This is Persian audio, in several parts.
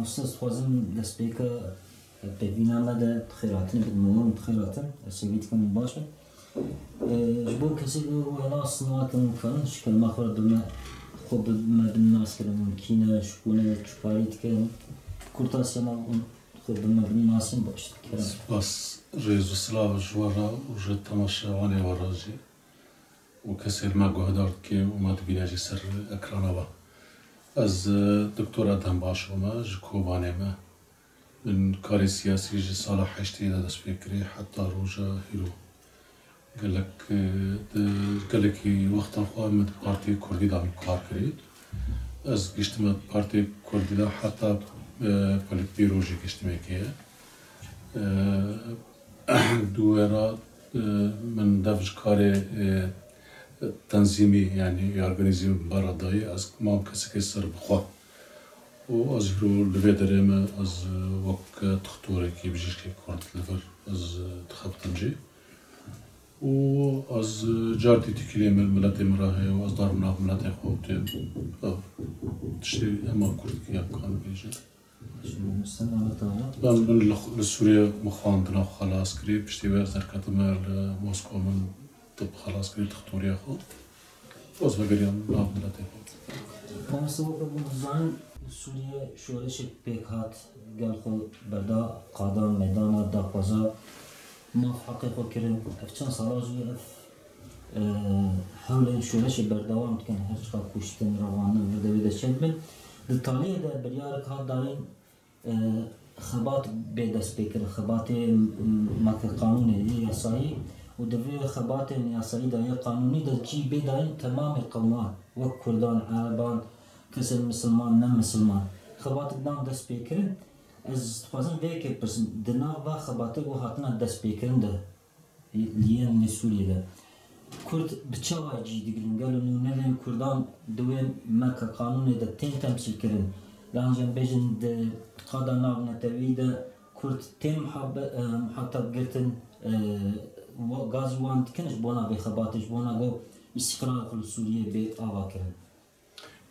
استاذ خوازم دەستپێکە پێبینامەدە خێراتنی بدمەوە خێراتن سێویتکەم باشە ji bo kesê wêla sinoatin xwerin ji kelma xwe bime xwe bime binnaskirin kîne şikûne çûkarî dikirin kurtasiyana xwe bime binnasin baş dikirin. Spas rêz û silav ji we re û ji temaşevanê we re jî û kesê me guhdar dike û me dibîne jî ser ekrana we. Ez Doktor Edhem Başo me ji Kobanê me min karê siyasî ji sala heştê de dest pê kirî heta roja hîro. Gelekî wextan xwe min di Partiyê Kurdî de min kar kirî. Ez giştime Partiyê Kurdî de heta polîtbîro jî giştimekê ye. Du wêra min dev ji karê tenzîmî yanî organizî bara dayê ez mam kesekê ser bixwe. û ez hîro li vê derê me ez wek doktorekî bijîşkê Kurd li vir ez dixebitim jî. û ez car dîtikilê me miletê me re heye û ez darim nav miletê xwe tê tiştê hema Kurdkî ya bikan bêjin. Ben li Sûriye me xwandina xelas kirî piştî wê ez derketime li Moskwa min tib xelas kirî doktoriya xwe. Ez vegeriyam nav miletê xwe. Sûriye şoreşek pêk hat gel xwe berda qadan meydana daxwaza mav heqê xwe kirin ev çend sala jî ev hewlên şoreşê berdewam dikin her çiqa kuştin revanin li devê de çend bin di taliyê de biryarek hat darin xebat bê dest pê kirin xebatê meke qanûnê yasayî û di vê xebatên yasayî de ya qanûnî de cî bê darin temamê qewman wek Kurdan Ereban kesên misilman ne misilman xebatek dan dest pê kirin ez dixwazim vêkê pirsim di nav va xebatê û hatina dest pêkirin de li yên lê Sûriyê de Kurd bi çawa cî digirin gelo nûnelên Kurdan di wê meke qanûnê de tên temsîl kirin yancem bêjin di qada nav netewî de Kurd tên muhateb girtin gazî wan dikin ji bona vê xebatê ji bona got îstîqrar xwe li Sûriyê bê ava kirin.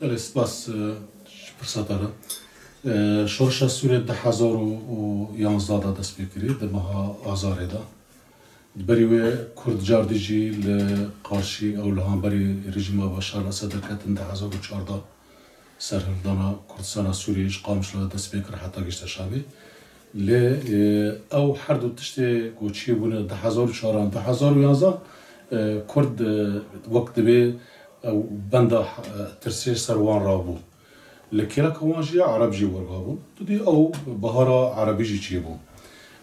Gelê spas ji pirsata re. Şoreşa Sûriyê 2011 da dest pê kirî di meha Azarê de. Di berî wê Kurd cardî jî li qarşî ew li hemberî rejîma Beşar Esedê ketin 2014 serhirdana Kurdistana Sûriyê ji Qamişlo dest pê kir heta gişta Şamê. Lê ew her du tiştê ku çîbûne 2011 Kurd wek dibe ew benda tirsê ser wan rabû. Li kêleka wan jî Arab jî werhabûn. Didî ew bihara Erebî jî çêbû.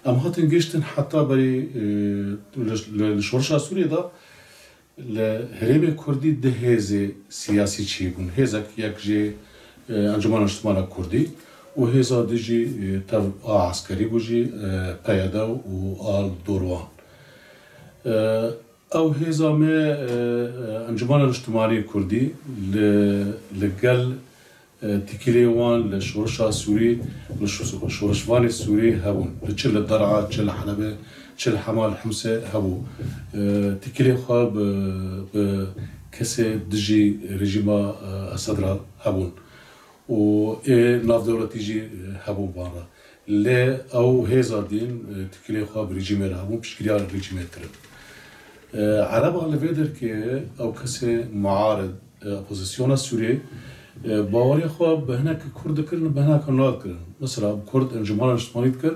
Em hatin giştin heta berî li şoreşa Sûriyê de li Herêmê Kurdî di hêzê siyasî çêbûn. Hêzek yek jê Encumena Niştimana Kurdî û hêza di jî tev a eskerî bû jî PYD û al Dorwan. Ew hêza me Encumena Niştimanî Kurdî li gel tîkilê wan li şoreşa Sûrî li şoreşvanê Sûrî hebûn. Li çi li Der'a, çi li Helebê, çi li Hema li Himsê hebû. Tîkilê xwe bi kesê dijî rejîma Esed re hebûn. û ê navdewletî jî hebûn van re. Lê ew hêza dîn tîkilê xwe bi rejîmê re hebûn piştgiriya rejîmê kirin. Ereban li vê derkê ew kesê muarid opozisyona Sûriyê baweriya xwe bi hinekî Kurd dikirin bi hineka nav dikirin. Mesela Kurd Encumena Niştimanî dikir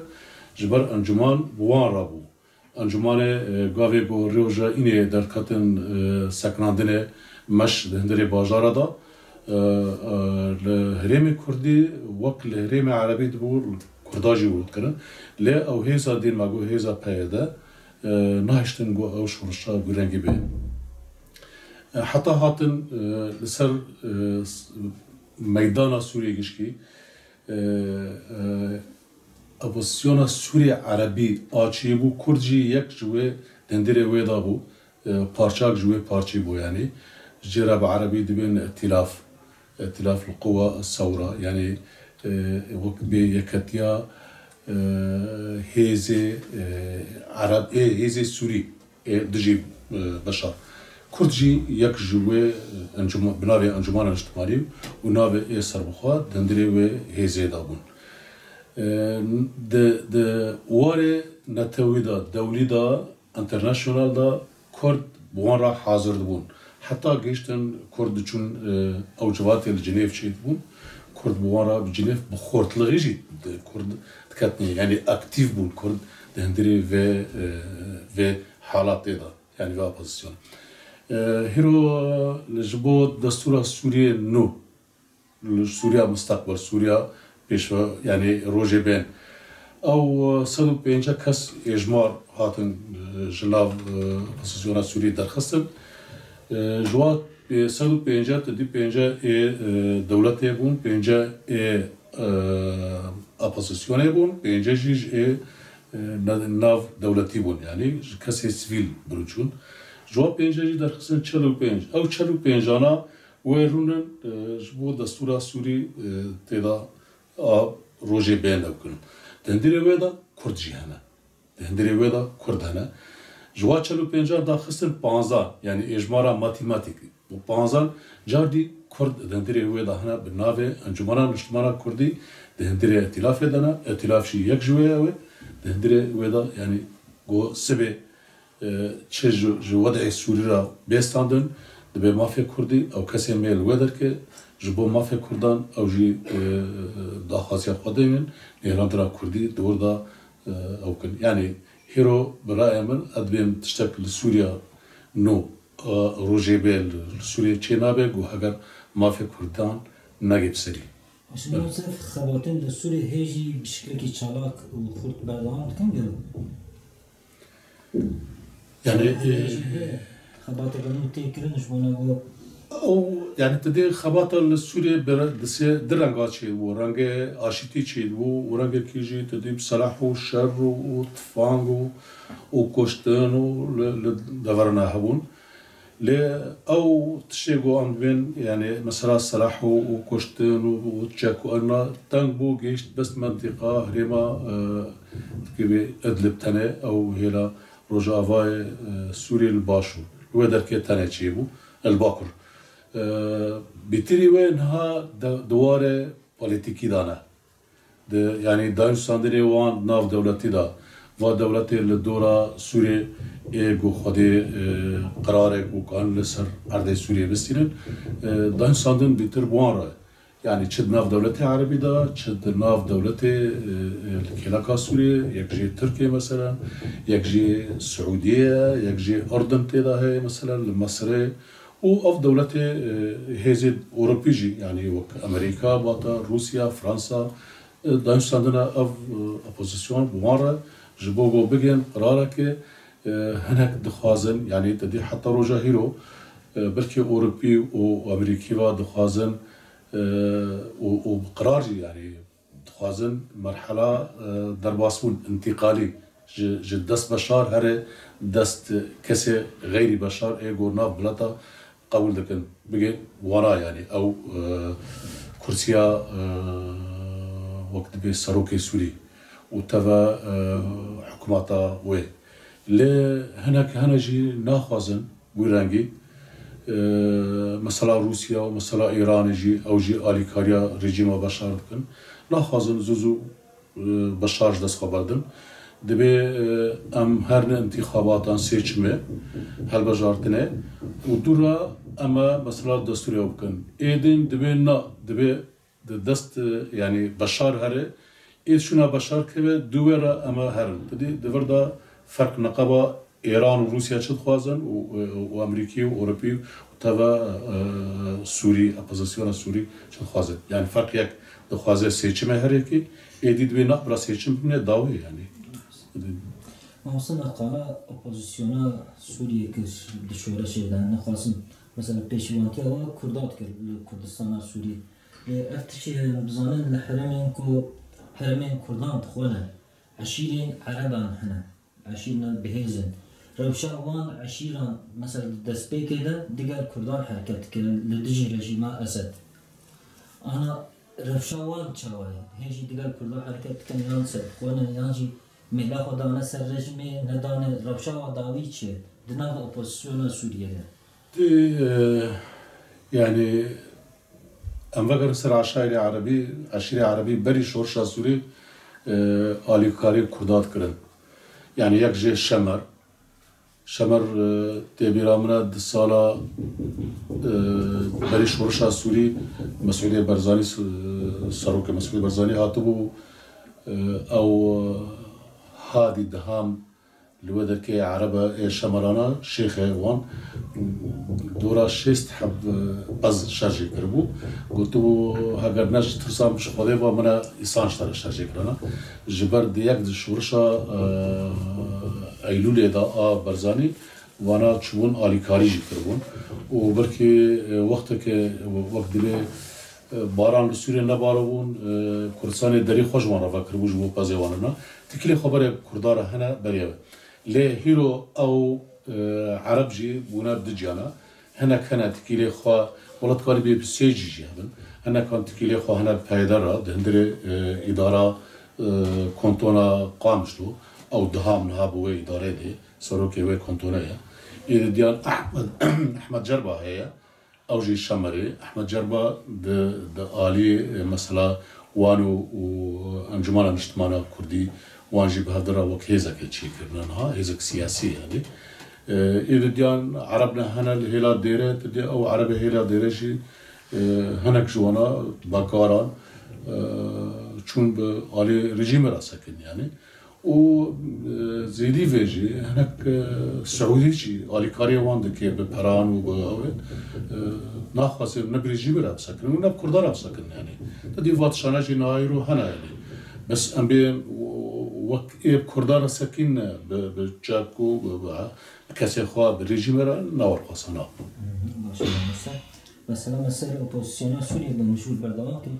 ji ber encuman bi wan rabû. Encumanê gavê ku rêja înê derketin sekinandinê meş di hindirê bajara da li Herêmê Kurdî wek li Herêmê Erebî dibû Kurda jî wî dikirin. Lê ew hêza dîn me got hêza PYD nahiştin got ew şoreşa bi rengî bê. Heta hatin li ser meydana Sûriyê gişkî opozisyona Sûriye Erebî a çêbû Kurd jî yek ji wê dendirê wê da bû parçak ji wê parçî bû yanî ji re bi Erebî dibên îtilaf li quwa sewra yanî wek bê yeketiya hêzê Ereb hêzê Sûrî dijî Beşar. Kurd jî yek ji wê bi navê Encumena Niştimanî û navê ê serbixwe dendirê wê hêzê da bûn. د واره نتویدا دولی دا انترناشونال دا کرد بوان را حاضر بون حتی گشتن کرد چون اوجواتی الجنیف چید بون کرد بوان را بجنیف بخورتلغی جید کرد دکتنی یعنی اکتیف بون کرد دهندری و حالات دا yani ve opozisyon. Hero lejbo dastura Suriye no. Suriye mustakbel Suriye peşva yani roje ben. Av sadı penca kas ejmar hatın jelav opozisyona Suriye derxasın. Jwa sadı penca dedi penca devlet bun penca opozisyona bun penca jij nav devleti bun yani kas sivil bunun جواب پنجایی در خصوص 45 او 45 آنا ویرونن جبو دستور سوری تدا روزی بین بکنن دندری ویدا کرد جهانه دندری ویدا کرد هنه جواب 45 در خصوص 15 yani اجمالا matematik bu 15 جاردی کرد دندری ویدا هنه بناوه انجمنا نشتمنا کردی دندری ائتلاف دنا ائتلاف شی یک جویه و دندری ویدا yani go sebe چه جو وضع سوری را بیستاندن دبی مافیا کردی او کسی میل ودر که جبو مافیا کردان او جی داخواستی خودمون نیراندرا کردی دور دا او کن یعنی هیرو برای من ادبیم تشتکل سوریا نو روزی بیل سوریا چه نبه گو اگر مافیا کردان نگیب سری. اصلا مثلا خباتن سوری هیچی بشکل کی چالاک و خورد بردان کن گلو. Yani خبات بنو تیکرنش بنا او yani تدی خبات السوریه بردسه درنگا چید و رنگ آشتی چید و رنگ کیجی تدی صلاح و شر و طفانگ و کشتن و دورنا هبون ل او تشيغو ام بين يعني مثلا صلاح و کشتن و تشاكو انا تنبو جيش بس منطقه هرما كبي ادلب تنه او هلا روجاوای سوریه الباشو و درکه تنچی بو الباکر بیتری و اینها دواره پلیتیکی دانه yani دانشاندنی وان ناو دولتی دا و دولتی لدورا سوریه گو خودی قراره گو کان لسر ارده سوریه بستینن دانشاندن بیتر بوان را yani çed nav devleti Arabi da, çed nav devleti Kelaka Suriye, yekji Türkiye mesela, yekji Suudiye, yekji Ordun teda hay mesela, Mısır, o av devleti hezid Avrupici yani Amerika, Batı, Rusya, Fransa, Danistan'da av opozisyon bunlara jibo bugün karara ki henek dixwazin yani dedi hatta roja hero belki Avrupi o Ameriki va dixwazin وبقراري يعني تخازن مرحلة درباسون انتقالي جد دست بشار هره دست كسي غيري بشار ايجو ناف بلاتا قبول دكن بجي ورا يعني او كرسيا وقت بي سروكي سوري وتفا حكوماتا وي لي هناك هنجي ناخازن ويرانجي مثلا روسیا و مثلا ایران جی او جی آلیکاریا رژیم بشار دکن نخوازن زوزو بشارج دست خبردن دبی ام هر نه انتخاباتان seçimi هل بجارتنه و دورا اما مثلا دستوری بکن ایدن دبی نه دبی دست yani بشار هره اید شونا بشار که دوره اما هرن دبی دوردا فرق نقابا ایران و روسیا چه خوازن و امریکی و اروپی و توا سوری اپوزیسیون سوری چه خوازن yani fark یک دخوازه seçime her iki edit ve nakbra seçim ne davi yani. Aslında kala opozisyona Suriye kış dışarı şeyden ne kalsın mesela peşivanti ama Kurdat Kurdistan'a Suriye eftişi bizanın haramin Kurdan tıkwana aşirin Araban hana aşirin behezin روشاوان عشيرا مثلا دسبي كده دقال كردان حركات كده لدجي رجيم أسد أنا روشاوان شوايا هيجي دقال كردان حركات كان ينسب وانا يانجي ملاك ودانا سر رجمي ندانا روشاوا داويتشي دناغ أوبوزيسيون سوريا يعني أم بقر سر عشيرة عربي بري شورشا سوري آلیکاری کردات کردن یعنی یک جه شمر تبیرامنا سالا بری شورش سوری مسعود برزانی سروک مسعود برزانی هاتبو او هادي الدهام لودك عربة شمرانا شيخ وان دورا شيست حب باز شارجي كربو قلتو هاگر ناش ترسام شخوضي با منا إسان شتر شارجي كرنا جبر ديك شورشا أيلولي دا برزاني وانا چون آلیکاری جی کربون و برکی وقت دبی باران لسوری نبارون کردستان دری خوش وانا و کربو جو پازی وانا نا تکلی خبر کردار هنا بریه لی هیرو او عرب جی بونا بدجانا هنا كان تکلی خوا ولد کاری بی بسیجی جی هبن هنا كان تکلی خوا هنا پایدار را دهندری اداره کنتونا قامشلو او دهام نها بوی اداره دی سروکی وی کنتونه یا ديال احمد جربه هي اوجي الشمري احمد جربه د الي مثلا وانو وانجمانا الاجتماعنا كردي وانجي بهدرة وكهيزك شي كرناها هيزك سياسي يعني ديال عربنا هنا الهلال ديره او عربي هلال ديره شي هناك جوانا باكاران چون بالي رجيم راسكن يعني و زیدی ویجی هنک سعودی چی آلیکاری وان دکی به پران و به نخواست نبریجی برای بسکن و نب کردار بسکن یعنی تدی واتشانه جی نایرو هنا یعنی بس ام بی وقت ایب کردار سکن به جاکو به کسی خواه به رژیم را نور قاسنا. مثلا اپوزیسیون سوریه به مشهور بردوام که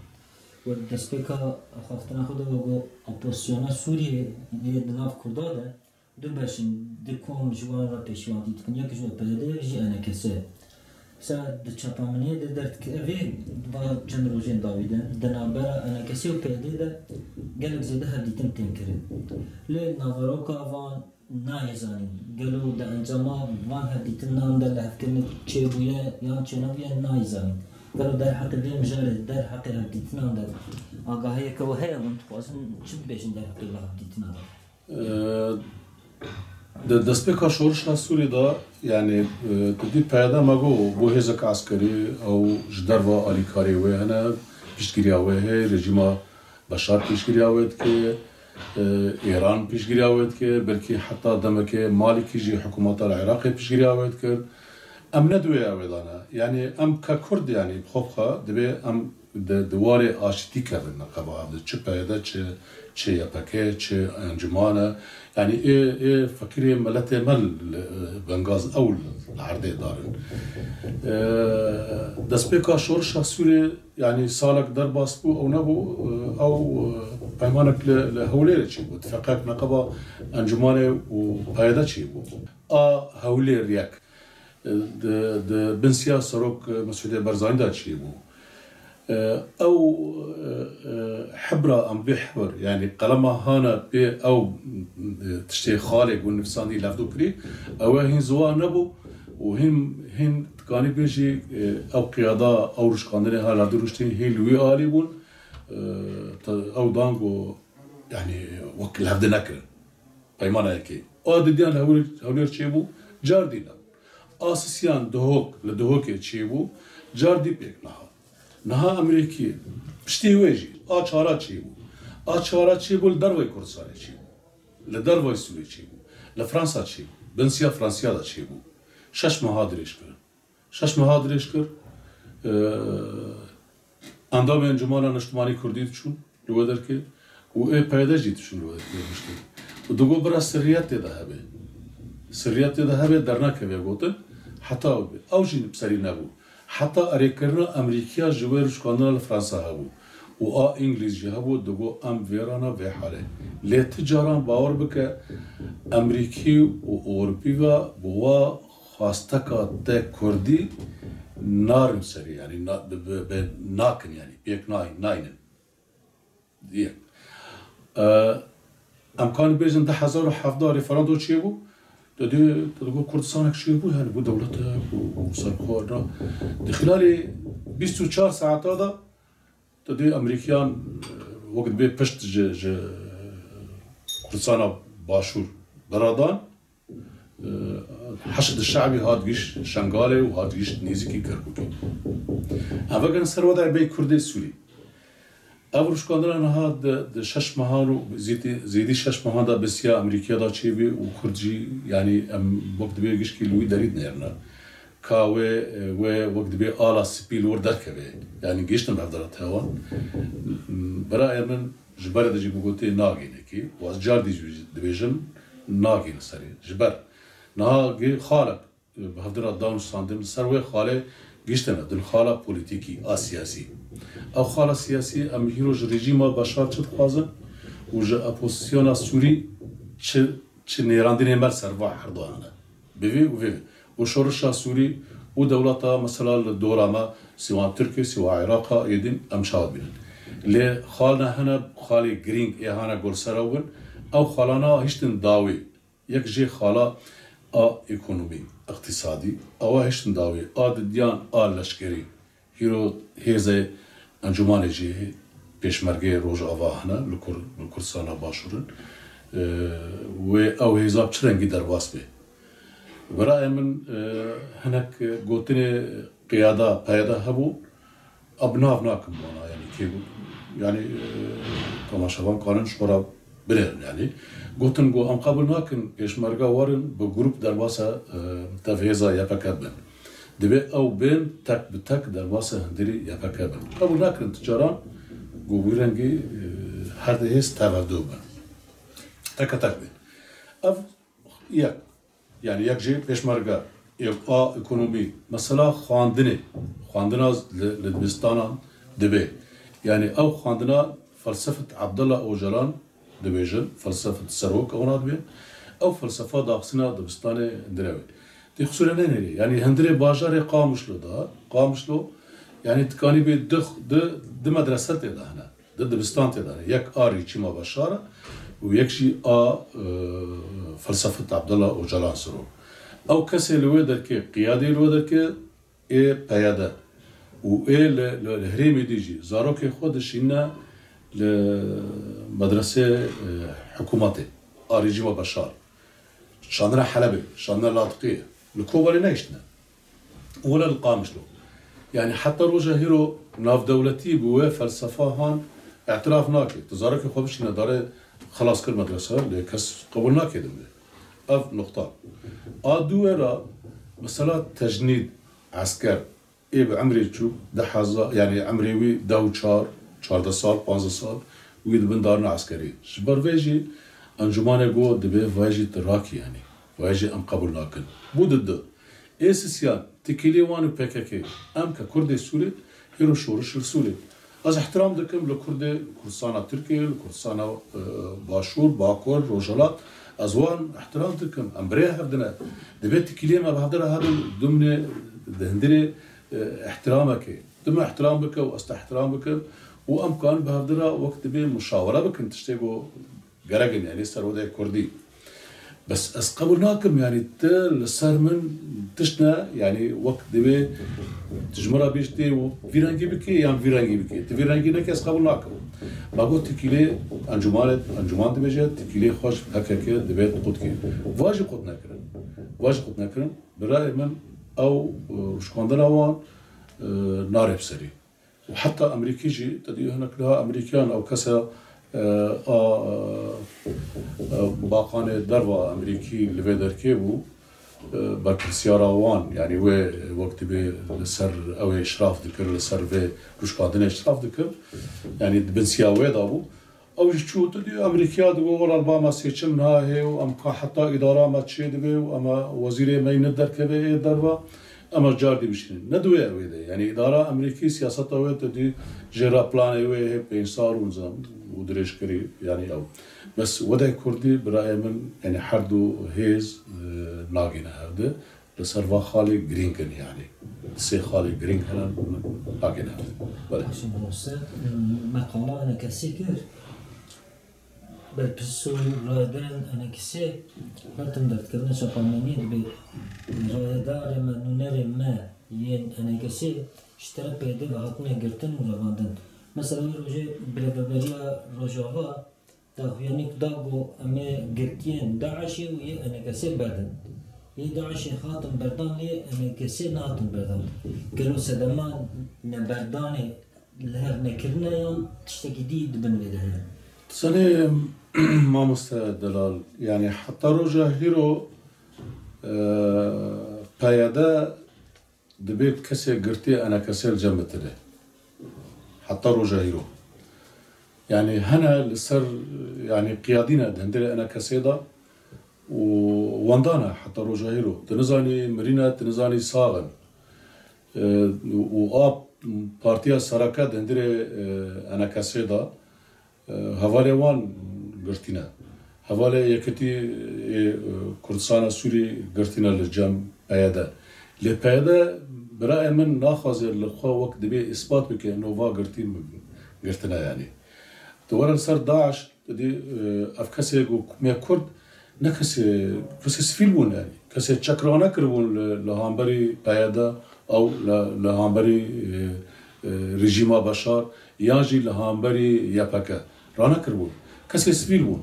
و دستپیکا خواستن خود و اپوزیسیون سوریه یه دناف کرداده دو باشین دکوم جوان را پیشوان دید کنیا که جوان پیده جی انا کسه سا دچاپامنیه ده درد که اوی با چند روزین داویده دنابرا انا کسی و پیده ده گلک زیده هر دیتم تین کرد لی ناوروکا وان نایزانیم گلو ده انجاما وان هر دیتم نام ده لحفکرن چه بویه یا چه نویه نایزانیم قالوا دار حق الدين مجال دار حق هديتنا دار آقا هي كوهية وانت قاسم شو بيش دار حق الله هديتنا دار دستبك شورش سوري دا يعني تدي پیدا مگو بو هزك عسكري او جدار و آلیکاری و هنا پیشگیری آوه رژیم بشار پیشگیری آوه که ایران پیشگیری آوه که بلکه حتی دمک مالکی جی حکومت العراق پیشگیری آوه کرد ام ندوی آویدانه یعنی ام ككرد يعني بخوفها دبي ام دواري آشتی کردن نقبه چه پیدا چه یپکه چه انجمانه يعني ايه فكري ملت مل بنغاز اول العرضه دارن دسبيكا شورش سوري يعني سالك درباس بو او نبو او پیمانك لهولير چي بو اتفاقات نقبه انجمانه و پیدا چي بو هولير يك د بنسيا سروك مسعود برزاني دا چي بو او حبره ام بحبر يعني قلمها هانا بي او تشتي خالق والنفساني لافدو كري او هين زوا نبو وهن تكاني بيجي او قياده او رشقاندني هالا دروشتين هي لوي الي بون او دانغو يعني وكل هفد نكر بيمانا هيك او ديان هولير تشيبو جاردينا اساسيان دهوك لدهوك تشيبو جاردي بيك نها امريكي بشتي ويجي چارا تشيبو چارا تشيبو لدروي كردستان تشيبو لدروي سوري تشيبو لفرنسا تشيبو بنسيا فرنسيا دا تشيبو شش مهادرش كر اندام انجمانا اجتماعی کردی تشون لودر که و ای پیدا جی تشون لودر که مشتی و دوگو برا سریعت ده هبه در نکه گوتن حتی او جی بسری نبو حتی اریکرنا امریکا جوار شکاندن فرانسا هبو و انگلیس جی هبو دوگو ام ویرانا و حاله لی تجاران باور بکه امریکی و اروپی و بوا خواستکا ته کردی نارم سری یعنی ناکن یعنی بیک ناینن دیگه امکان بیزن 10,070 رفراندو چیه بو؟ دادو کردستانک چیه بو؟ یعنی بو دولت و سرخور را دی خلال 24 ساعت دا دادو امریکیان وقت بی پشت كردستان باشور برادان حشد الشعبي هاد جيش شنغالي وهاد جيش نيزكي كركوكي هذا كان سر وضع بين كردي السوري أبرش كندران هاد شش مهارو زيدي شش مهار بسيا أمريكا دا شيبي وكردجي يعني وقت بيجيش كيلوي دريد نيرنا كاوي وقت بي آلا سبيل وردر كبي يعني جيشنا بهدرات هوا برای من جبر دجی بگویی ناگینه کی و از جار دیویژن ناگینه سری جبر ناگی خالق بهدرات دانشاندن سروی خاله گیشتنه دل خاله پولیتیکی آسیاسی او خاله سیاسی ام هیروج رژیم بشار چه خوازن و ج اپوزیسیون سوری چه نیراندین مر سروا هردوانه بوی و شورش سوری و دولتا مثلا دورما سواء تركيا سواء عراق يدين ام شاود بين لي خالنا هنا خالي جرينج اهانا غورسراون او خالانا هشتن داوي يك جي خالا ايكونومي اقتصادي او هشتن داوي ديان لشكري هيرو هيزه انجمان جي بيشمرغي روج اوا هنا لكورسانا باشورن و او هيزاب تشرنگي درواس بي برای من هناك قوتني قيادة هبو أبناء ناكم وانا يعني كيف يعني كما شبان قانون شورا بلير يعني قوتن قو أم قبل ناكن إيش مرجع وارن بجروب درباسة تفهيزا يبكابن دبي أو بين تك بتك درباسة هندري يبكابن قبل ناكن تجاران قو بيرنجي هذا هيس تفردوبن تك بين أف يعني يكجي بيشمرقة يبقى إقتصادي مثلا خواندنا لدبستان دبي يعني أو خواندنا فلسفة عبد الله أوجلان دبيجن فلسفة السروك أو نادبي أو فلسفة داخسنا دبستان دراوي دي خصوصا نيني يعني هندري باجاري قامش له يعني تكاني بي د مدرسة تدا هنا دبستان تدا يك آري چما بشارة ويكشي فلسفة عبد الله أوجلان سرو أو كسي الوادر كي قيادي الوادر كي قيادة وإيه الهريمي ديجي زاروكي خودش إنا لمدرسة حكوماتي رجيم بشار شانرا حلبي شانرا لاطقية الكوبا اللي نايشنا ولا القامش له يعني حتى روجا هيرو ناف دولتي بوه فلسفة هان اعتراف ناكي تزاركي خودش إنا داره خلاص كل مدرسة لكس قبولنا كده أف نقطة دوّرة مثلا تجنيد عسكر إيه بعمري شو ده حظة يعني عمري وي ده 4 سال 5 سال ويد بندارنا عسكري شبر فيجي أنجمانه جو دبي فيجي تراكي يعني فيجي أم قبولنا كن بود إيه سيان تكيلي وانو PKK أم ككرد سوري هيرو شورش السوري از احترام دكم لكرد كردستان تركيا لكردستان باشور باكور روجلات ازوان احترام دكم امبريه هبدنا دبيت كلمه بهدر هذا ضمن هندري احترامك ضمن احترام بك واستحترام بك وامكان بهدر وقت بين مشاوره بك تشتغوا جرجن يعني صار وضع كردي بس اس قبلناكم يعني تل صار من تشنا يعني وقت دبي تجمرة بيشتي وفيرانجي بكي يعني فيرانجي بكي تفيرانجي نكاس قبلناكم باقول تكيلي انجمان دبيجة تكيلي خوش هكاكي دبي قد كي واجي قد نكرن برأي من او شكوندنا وان نارب سري وحتى امريكي جي تدي هناك لها امريكان او كسا باقان دروا امريكي لفيدر كيبو بركسيارا وان يعني وقت بي لسر او اشراف دكر لسر في روش قادن اشراف دكر يعني بنسياوي دابو او شو تدي امريكا دو ولا الباما سيتشم هاي وام حتى اداره ما تشي دبي واما وزير ما يندر كبي دروا اما جاردي بشين ندوي اويده يعني اداره امريكي سياسه اوي تدي جرا بلان اوي بينصار ونظام ودريش كري يعني او بس ودا كردي براي من يعني حردو هيز ناقينا هذا لسروا خالي جرينكن يعني سي خالي جرينكن ناقينا ولا عشان نوصل مقالة أنا كسيكر بالبسو رادان أنا كسي هاتم درت كنا شقامني برادار ما نونر ما ين أنا كسي اشترى بيدي وهاتنا قرتن ورواندن مثلا روجي بربريا روجاوا يعني دابو أما قرتين داعشي ويا أنا كسر بدن يا داعشي خاطم بردان لي أنا كسر ناتم بردان قالوا سدمان نبرداني لهر نكرنا يوم تشتكي ديد بن لدهنا سنة ما مستدلال يعني حتى روجا هيرو قيادة دبيت كسر قرتي أنا كسر جمت له حتى روجا هيرو يعني هنا السر يعني قيادينا دندري أنا كسيدا وواندانا حتى روجا هيرو تنزاني مرينا تنزاني صاغن وآب بارتيا سراكا دندري أنا كسيدا هوالي وان قرتينا هوالي يكتي كردستان سوري قرتينا للجام بايدا لبايدا برأي من ناخذ الخوا وقت دبي إثبات بك إنه وا قرتنا يعني دوار سر داعش دي أفكاسي ميا كرد نكسي سفيلون يعني كسي تشكرانا كربون لهامبري بايدا أو لهامبري رجيم بشار ياجي لهامبري يابكا رانا كربون كسي سفيلون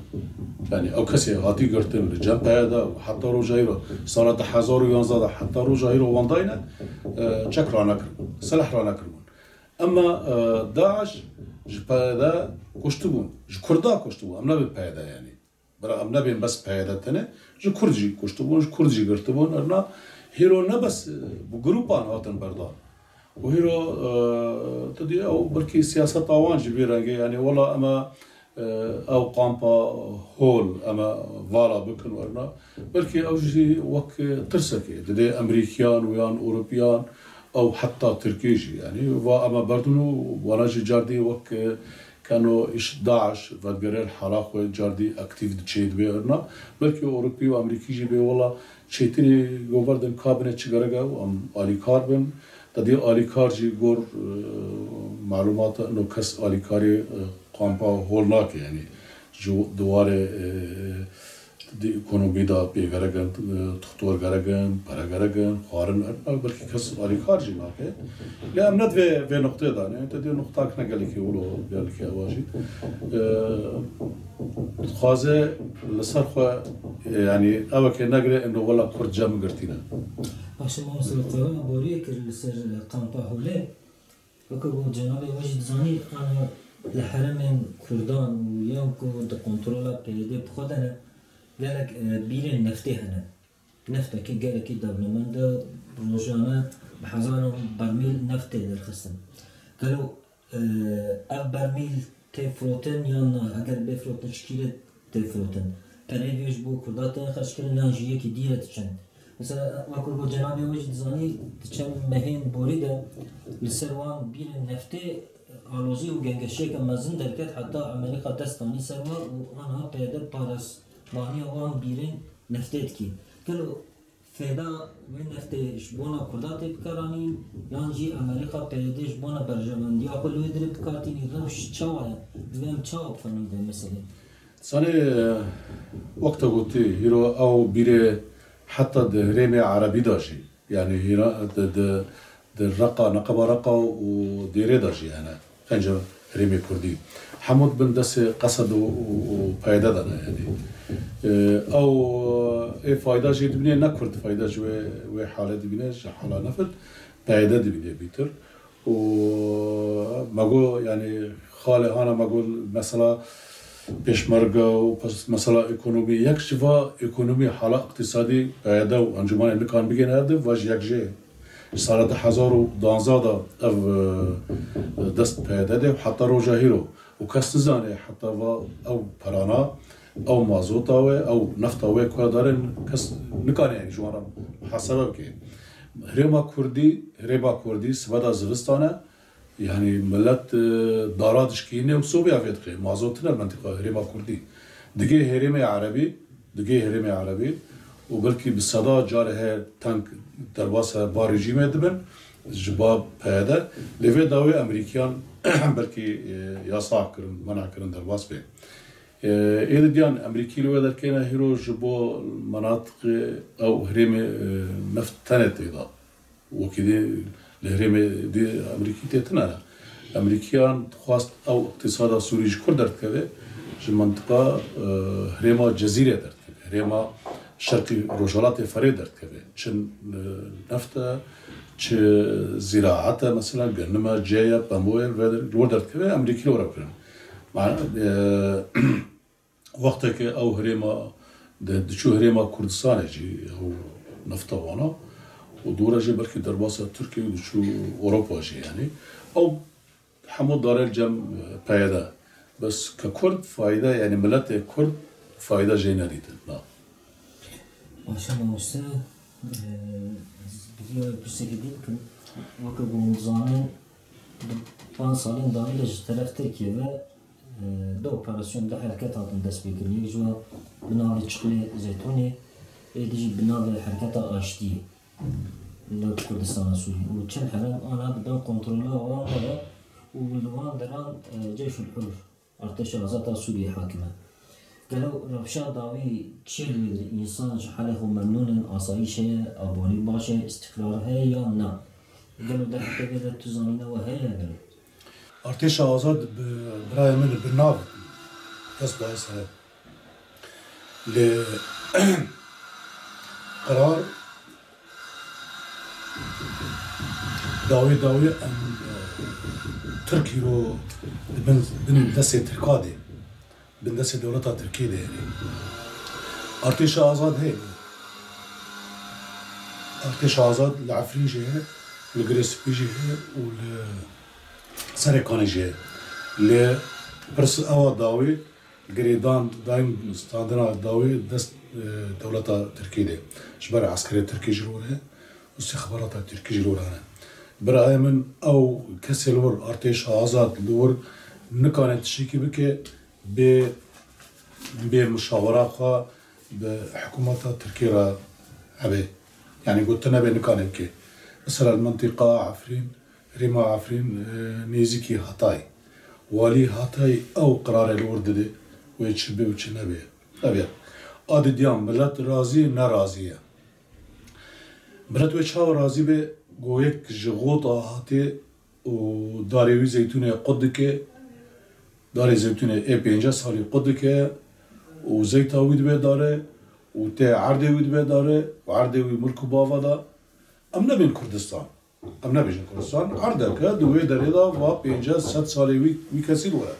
يعني أو كسي هاتي قرتن لجنب بايدا وحتى روجايرو سنة 2011 حتى روجايرو وانداينا تشكرانا كربون سلاح رانا كربون أما داعش جبادا كشتبون جكردا كشتبون أمنا ببايدا يعني برا أمنا بين بس بايدا تاني جكردجي كشتبون جكردجي قرتبون أرنا هيرو نبس بجروبان هاتن بردان وهيرو تدي أو بركي سياسة طوان جبيرانجي يعني والله أما أو قامبا هول أما فالا بكن ورنا بركي أو جي وك ترسكي دي أمريكيان ويان أوروبيان أو حتى تركيجي يعني وأما بردنو وناجي جاردي وك كانوا إيش داعش فدقرير حراق جاردي أكتيف تشيد بيرنا بلكي أوروبي وأمريكيجي بي والله شيتني جوفردن كابينت شجرجا وأم آلي كاربن تدي آلي كارجي جور معلومات إنه كس آلي كاري قامبا هولناك يعني جو دواره دي اکونومی دا بیگرگن تختور گرگن پرگرگن خارن بلکه کس آلی خارجی ناکه لی امنت و نقطه دانه تدی نقطه کنه گلی که اولو گلی که آواجی خازه لسر خو يعني أول كي نقرأ إنه والله كرد جام قرتينا. عشان ما وصل القرآن بوريك لسر قامبا هولي وكو جنابي واجد زاني أنا لحرمين كردان ويوم كود كنترولا بيدي بخدنا قالك بيرين نفتي هنا نفتا كي قالك كي دبلومند روجانا بحزانهم برميل نفتي للخصم قالوا أف برميل تفروتن يانا أقل بفروتن شكيلة تفروتن تريفيش بو كرداتن خشكل ناجية كي ديرة تشن مثلا وكل بو جنابي وجد زاني تشن مهين بوريدا لسروان بيرين نفتي آلوزي وجنگشي كمزن دركت حتى أمريكا دستاني سروا وأنا بيدر بارس ماهی وان بیرین نفتید کی کلو فدا و نفتش بونا کردات بکرانی یانجی امریکا پیدش بونا برجمندی آقلو درب کارتی نیروش چاوه دوام چاو فنیده مثلا سانه وقت قلتي هيرو أو بيره حتى ده ريمي عربي داشي يعني هيرا ده رقا نقبة رقا وديري داشي أنا خنجة ريمي كردي حمود بن دس قصد وفايدة دنا يعني أو إيه فايدة جيد بني نكرد فايدة جوا حالة بني حالة نفط فايدة بني بيتر وما جو يعني خاله أنا ما أقول مثلا بيشمرجة وبس مثلا إقتصادي يكشفا إقتصادي حالة اقتصادي فايدة وأنجمان اللي كان بيجي هذا واجي يكجي سنة 2012 أو دست فايدة وحتى روجا هيرو وكاستزاني حتى أو برانا أو مازوتاوي أو نفطاوي كودارن كس نكان يعني جوانا حسب كي هريما كردي سبدا زغستانه يعني ملت دارادش كينه وصوبيا فيتقي مازوتنا المنطقة هريما كردي دقي هريما عربي وبلكي بالصدا جاره تانك درباسه بارجيمه دبن جباب هذا لفي داوي أمريكان بلكي يصاع كرن منع كرن درباس به إذا ديان أمريكي لو هذا كنا هيرو جبوا مناطق أو هريمة نفط تنت إذا وكذا الهريمة دي أمريكي تتنا أمريكان خواست أو اقتصاد سوري كردرت كذا ji منطقه هرێما جەزیرە دەردکەوێ هەرێما شەرقی ڕۆژهەڵاتی فەرێ دەردکەوێ چ نەفتە چ زیراعەتە مەسەلا گەنمە جێیە بەمبۆیە لۆ دەردکەوێ ئەمریکی لۆرە بکرن وەختێکە ئەو هەرێما دچوو هەرێما کوردستانێکی ئەو نەفتەوانە و دوورەژێ بەلکی دەرباسە تورکی و دچوو ئۆڕۆپاژی یعنی ئەو هەموو دارێک جەم پەیەدا بس ككرد فايدة يعني ملت كرد فايدة جينا ديتا لا عشان موسى بديو بسجدين كن وقت بنظام بان صالين دانيش طرف تركيا دو اوبراسيون ده حركات هاتن دست بكرني جوا بناء تشقلي زيتوني يجي بناء حركات اشتي لو كردستان سوري وكان حرام انا بدون كنترول ولا والوان دران جيش الحر ارتش غزاة سوريا حاكمة قالوا رفشا داوي تشيل الانسان حاله ممنون آسايشه ابوني باشه استقرار هي يا نا قالوا ده حتى كده تزامينه وهي قالوا ارتش آزاد برای من بالنار كسب هسه ل قرار داوي ان تركي رو بن دسته تركادي بن دسته دولتها تركيا يعني ارتش آزاد هي ارتش آزاد العفريجي هي الجريسبيجي هي والسرقاني هي اللي برس اوا داوي جريدان دايم ستاندنا داوي دست دولتها تركيا شبر عسكريه تركي جرورها واستخبارات تركي جرورها برای من او کسی لور ارتش آزاد لور نکانه تشکی بکه به مشاوره خواه به حکومت ترکیه را هبه يعني قلت نبي نکانه که مثلا المنطقة عفرين ريما عفرين نيزيكي هاتاي والي هاتاي او قرار لور دده ويتشبه ويتش نبي نبي آدي ديان ملت رازي نرازيه ملت ويتشاو رازي به گویک جغوطا هاتی و داروی زیتونه قد که داری زیتونه ای 50 سالی قد که و زیتا وید به داره و ته عرضه وید به داره و عرضه وی ملک باوا دا ام نبین کردستان ام نبیشن کردستان عرضه که دوی داره دا و 50 100 سالی وی کسی لوره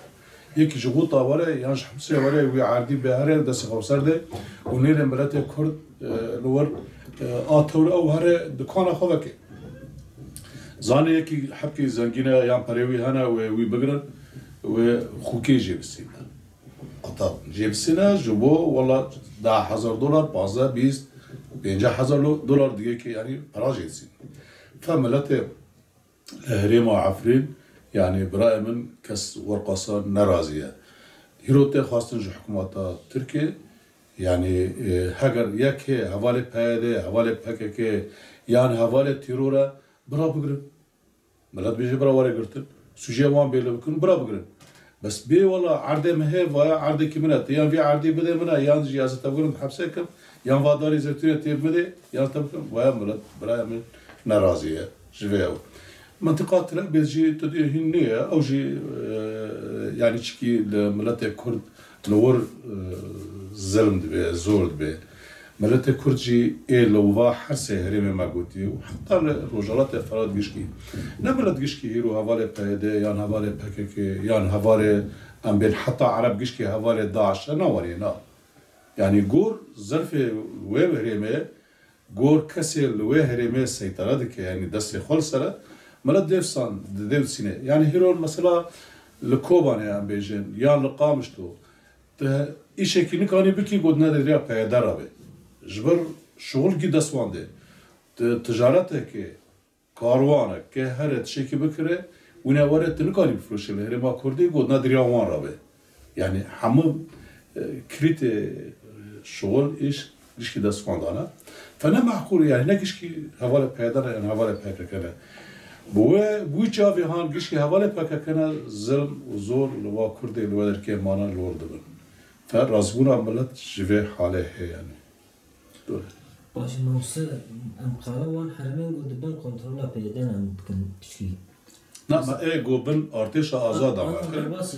یکی جغوطا واره یانش حمسه واره وی عرضی به هره دست خوصر ده و نیره ملت کرد لور آتور او هره دکان خواه که زانه یکی حبکی زنگینه یان پریوی هنه و وی بگرن و خوکی جیبسینه قطب جیبسینه جبو والله $10,000 15 20 $50,000 دیگه که یعنی پرا جیبسین فملت هريما عفرين يعني برای من کس ورقصان نرازیه هیروته خواستن جو حکومت ترکیه يعني هاگر یک حواله پیاده حواله پکه یان حواله تیروره برا بگرن ملت بیجه برا واره گرتن سوژه وان بیله بکن برا بگرن بس بی والله عرضه مهه ویا عرضه کی منه یان وی عرضه بده منه یان جیازه تبگرن حبسه کم یان واداری زرتونه تیب بده یان تبگرن ویا ملت برای من نرازیه جویو منطقات لا بيجي تدهنية أو جي يعني تشكي لملت كرد نور ظلم دبي زور دبي ملت كرد جي إيه لو وا حرسه هريم ما قلتي وحتى رجالات فراد جشكي نملت جشكي هيرو هوالي بيده يان هوالي بكك يان هوالي أم بين حتى عرب جشكي هوالي داعش نوري نا يعني جور ظرف وين هريمه جور كسر لوين هريمه سيطرة دك يعني دست خالصة ملت ديفسان ديفسينه يعني هيرون مثلا لكوبان يعني بيجن يان لقامشتو ده إيش كيني كاني بكي قدنا دريا بيدار أبي جبر شغل كي دسوانده تجارته كي كاروانه كي هرت شيء كي بكره ونوارد تنكاني بفروش له ما كردي قدنا دريا وان رابه يعني حمو كريت شغل إيش كي دسواندانا فأنا معقول يعني نكش كي هواله بيدار يعني هواله بيدار كنا بوی چاوی هان گشکی حواله پاک کنه ظلم و زور لوا کرده لوا در که مانا لور دبن فرازبون عملت جوه حاله هی یعنی دوره باش موسى ام قالوا وان حرمين قد بن كنترولا بيدنا ممكن تشكي نه ما گوبن ارتش آزاد آن آمد بس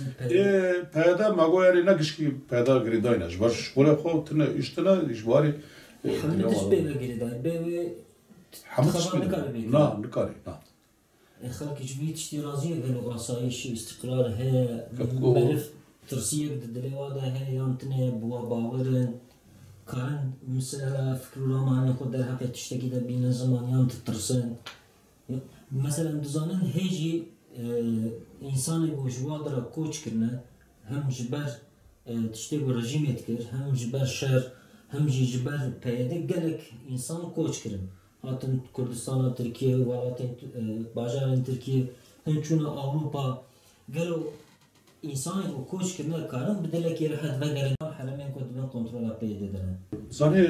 پیدا مگو یعنی نگیش کی پیدا گریداینش باش شغل خو تنه اشتنا اجباری همه دش به گریدای به همش نه نکاری نه خلق جویت اشترازیه گلو آسایش استقرار هي معرف ترسيه بدل وادا هي يانتني بوا باورن كان مثلا فكر روماني خود در حق تشتكي ده بين زمان يانت ترسن مثلا دزانن هيجي انسان بوجوا در کوچ کرنه هم جبر تشتكي رژیم يتكر هم جبر شر هم جبر پیاده گلک انسان کوچ کرن هاتن کردستان ترکیه ولاتن باجارن ترکیه هنچون اوروبا گلو انسان و کوچ کرنه کارن بدله کی راحت و گرن حرمین کد من کنترل پیدا دارن زاني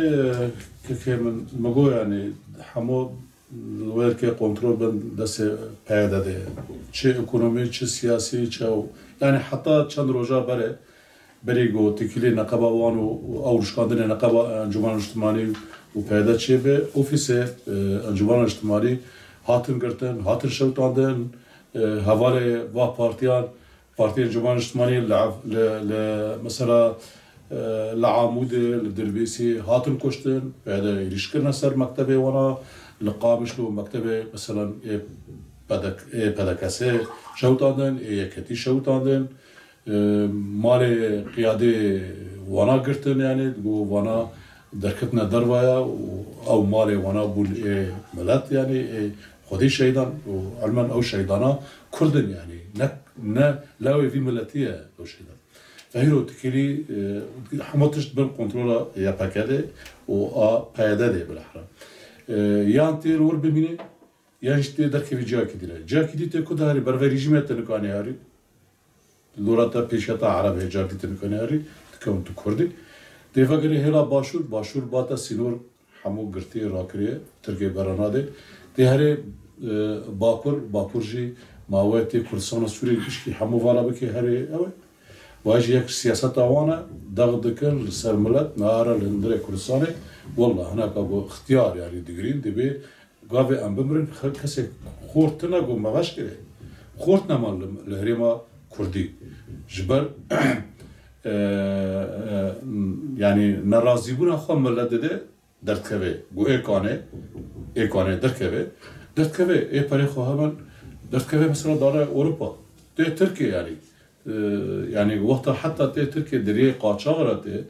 که من مگو یعنی همو الوير كي كنترول بن دس پیدا ده چه اکونومی چه سیاسی چه يعني حتى چند روزا بريگو تکیلی نقابه وانو اورشکاندن نقابه انجمن اجتماعی و پیدا چه به اوفیس انجمن اجتماعی هاتن گرتن هاتن شوتاندن هواره و پارتیان پارتی انجمن اجتماعی مثلا لعامود لدربيسي هاتن كشتن بعدا يشكرنا سر مكتبه وانا لقامش له مكتبه مثلا بدكاسه شوتاندن يكتي شوتاندن مال قيادة وانا قرتن يعني وانا دركتنا دروايا او مال وانا بول ملات يعني خدي شيطان وعلما او شيطانا كردن يعني لا في ملاتيه او شيطان فهيرو تكلي حماتش بن كنترولا يا باكاده و بايده دي بالاحرى يانتي رور بميني يانشتي دركي في جاكي دي جاكي دي تكو داري برفريجمه تنكاني هاري لوراتا بيشتا عرب جاكي تنكاني هاري تكون كردي ديفاغري هلا باشور باتا سينور حمو قرتي راكريه تركي براناده دي هاري باپورجي ماواتي كردستان سوري كشكي حمو فالا بكي هاري اوي واجي يك سياسة وانا ضغط كن للسرملات نهارا لندري كردستاني والله هناك ابو اختيار يعني دقرين دبي قافي ام بمرن كسي خورتنا قو مغاش كده خورتنا مال الهريمة كردي جبر يعني نرازيبونا خو ملت ده درتكبه قو ايكانه درتكبه اي بري خو همان درتكبه مثلا داره اوروبا ده تركيا يعني وقتها حتى تركيا دري قاچاغرته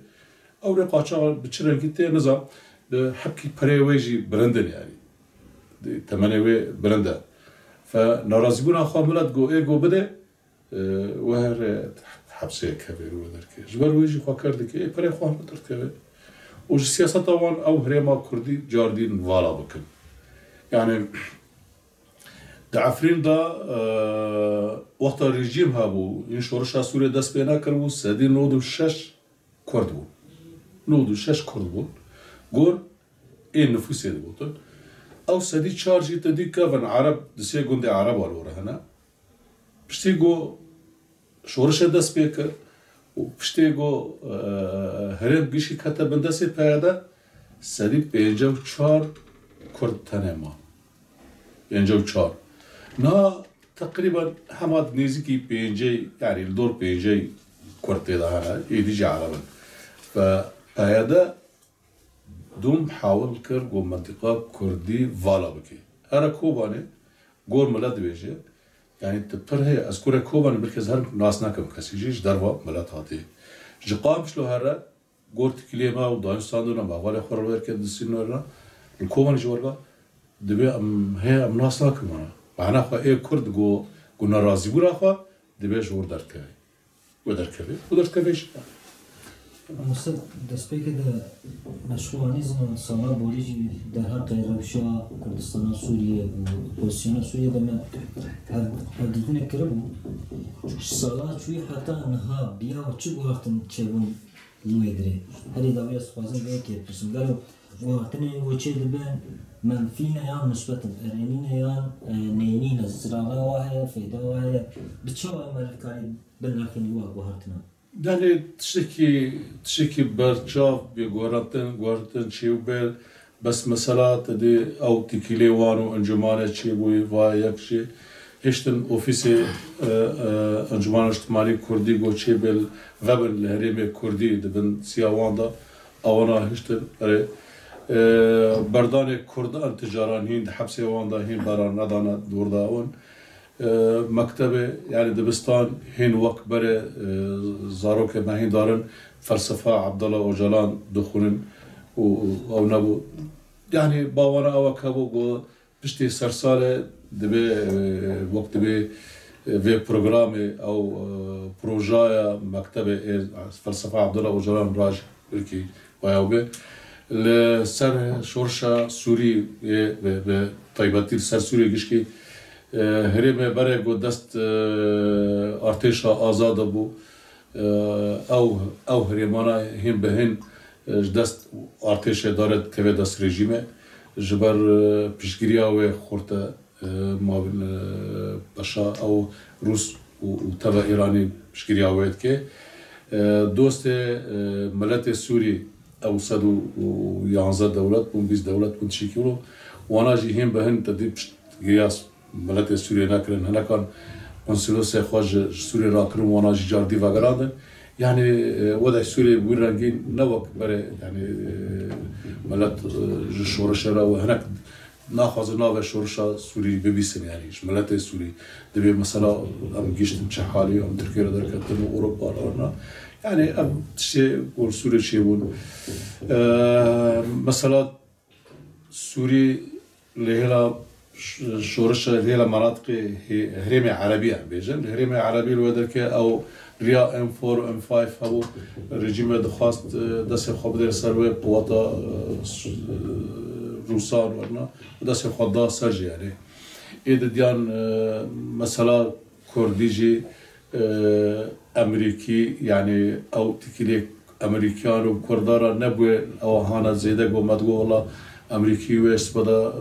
او قاچاغ بچرنگيته نظام حبكي بري ويجي برندن يعني تمنوي برنده فنرازيبونا خاملات جو بده وهر حبسه كبير ودركي جبر ويجي فكردك اي بري خو دركبه وج سياسه طبعا او هريما كردي جاردين والا بكن يعني دعفرين دا وقت الرجيم هابو إن شورشا سوريا دست بينا كربو سدي نودو شش كرد بو نودو شش كرد بو قول إيه نفوس يد بوتن أو سدي تشارجي تدي كافن عرب دسي قندي عرب والورا هنا بشتي قو شورشا دست بيكر وبشتي قو هرم قشي كتا بندسي بيادا سدي بينجو تشار كرد تنما بينجو تشار نا تقريبا حماد نيزكي بينجي يعني الدور بينجي كورتي ده هنا يديجي عربا فهذا دوم حاول كر جو منطقة كردي فالا بكي هذا كوباني جور ملاد بيجي يعني تبر هي أذكر كوباني بالكز هر ناس ناكم كسيجيش دروا ملاد هاتي جقام شلو هذا جور تكليما ودايستاندونا بغالي خربير كده السنورنا الكوباني جورجا دبي هي ناس ناكم أنا معنا خو ايه كرد جو ناراضي بورا خو دبي جور دركبي مثل دسپیک ده مشروعانیزم سالا بولیجی در حق روشا کردستان سوریه و اپوزیسیون سوریه دم هر دیدن کرده سالا چوی حتی انها بیا و چه وقتن چون لویدره هری داوی اسپازن به که پسندارو وقتن و چه دبن منفینا یا مثبت ارینینا یا نینینا زراعه واه فایده واه بچه‌ها امریکایی بنرخی واه وقتنا يعني تشتكي برشاف بيغورتن شيوبل بس مثلا تدي او تكيلي وانو انجمانه شي بوي فايك شي هشتن أوفيس أنجمان اجتماعي كردي قوشي بالغبن الهريم كردي دبن سياواندا أونا هشتن بردان كردان تجاران هين حبسي واندا هين بران ندانا دوردا اون مكتبه يعني دبستان هين وقت بره زاروك ما هين دارن فلسفه عبد الله وجلان دخولن او نبو يعني باوانا او كابو بشتي سرساله دبي وقت بي في برنامج او بروجايا مكتبه فلسفه عبد الله وجلان راج بلكي وياوبه لسر شورشا سوري بطيباتي سر سوري گشکی هرم برای گو دست ارتشا آزاد بو او هرمانا هم به هن دست ارتش دارد که دست رژیمه جبر پیشگیری و خورده مابن باشا او روس و تبع ایرانی پیشگیری آوید که دوست ملت سوری او 111 دولت بون 20 دولت بون تشكيلو وانا جي هم بهن تدي قياس ملت سوريا ناكرن هنا كان قنصلوس خواج سوريا راكرن وانا جي جار ديفاغرادن يعني وضع سوريا بويرانجين نوك بري يعني ملت شورشرا وهناك ناخذ نوع شورشا سوري ببيسن يعني ملت سوري دبي مثلا ام جيشتن تشحالي ام تركيا دركتن اوروبا لنا يعني شيء قول سوري شيء بون مثلا سوري لهلا شورشة لهلا مناطق هريمة عربية بيجن الهريمة العربية الودرك أو ريا M4 M5 هو رجيم دخواست دست خواب در سروي قواتا روسان ورنا دست خواب دا سرج يعني إذا ديان مثلا كرديجي أمريكي يعني أو تكليك أمريكان وكردارا نبوي أو هانا زيدا قومت والله أمريكي ويسبدا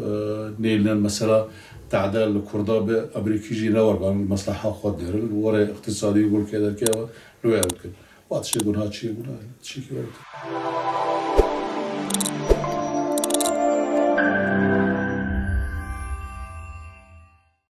نيلنا مثلا تعدل الكردا بأمريكي جي نور بان مصلحة خود ديرن ورا اقتصادي يقول كذا كذا لو يقول كذا واتشي يقول هاتشي يقول هاتشي كذا